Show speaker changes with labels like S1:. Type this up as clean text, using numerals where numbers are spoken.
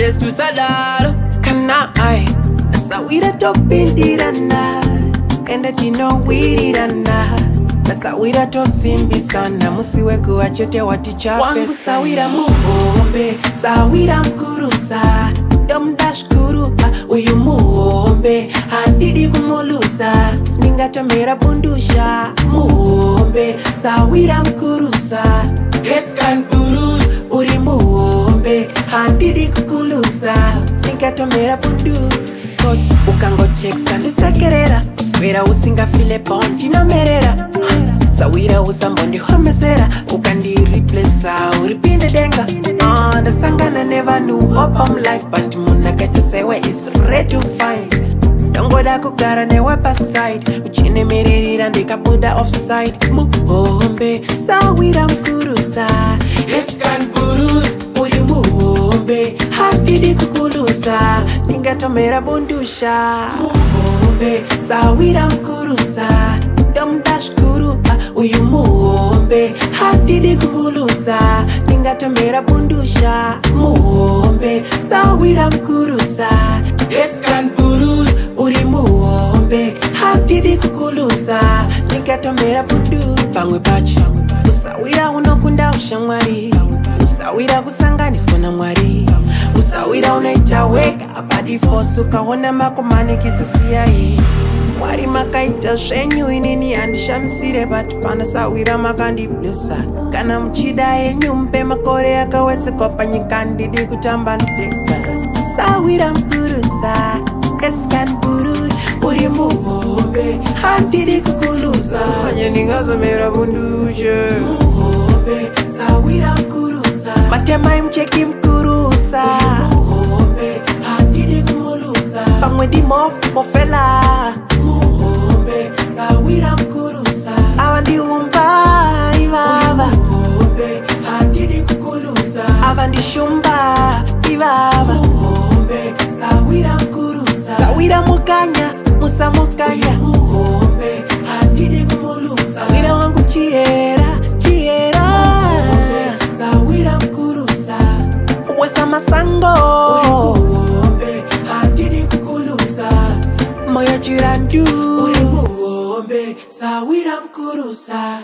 S1: Majjesty USADARO
S2: Aaah Ndasangana topindirana Ende tinowirirana Nasahwira tosimbisana Musi weguva chete watichapesa Wangu Sahwira Muho-ombe Sahwira mukurusa Ndomuda zvikuru uyu Muho-ombe handidi kumulusa Ndingatomera bundu Muho-ombe Sahwira mukurusa Ehkaa uri Muho-ombe handidi kukulusa Ndingatomera bundu Cause ukangoteksta ndisekerera Uswera usingafile bond tinomerera Sahwira usambondihomesera Ukandi-replace haa-uripinde denga Ndasangana never knew hope of life But munakachasewe is ready to find Ndongoda kugara newebaside Uchinemerera ndikabuda offside Muho-ombe Sahwira mukurusa Ehkaa uri Muho-ombe handidi kukulusa Ndingatomera bundusha Muho-ombe Sahwira mukurusa Ndomuda zvikuru uyu Muho-ombe handidi kukulusa Ndingatomera bundusha Muho-ombe Sahwira mukurusa Ehkaa uri Muho-ombe handidi kukulusa Ndingatomera bundu pamwe pacho Sahwira unokunda ushamwari Sahwira kusanganiswa na Mwari Sahwira unaita weka body force ukaona makomane kitsisiyayi Mwari makaita zvenyu inini handishamsire but pana Sahwira makandiblessa kana muchida yenyu mpe makore akawetsekwa panyika ndidi kutamba ndega Sahwira mukurusa Ehkaa uri Muho-ombe handidi kukulusa manye ndingatomera bundusha Muho-ombe Sahwira mukurusa matemai mcheki mukurusa Muho-ombe handidi kumulusa pamwe mofela Muho-ombe Sahwira mukurusa awa ndiumba ivava Muho-ombe handidi kukulusa ava ndishumba ivava Muho-ombe Sahwira mukurusa Sahwira mukanya musamukanya Muho-ombe handidi kumulusa Sahwira wangu chiera Sahwira mukurusa uwesa masango Muho-ombe handidi kukulusa moyo chirandu uri Muho-ombe Sahwira mukurusa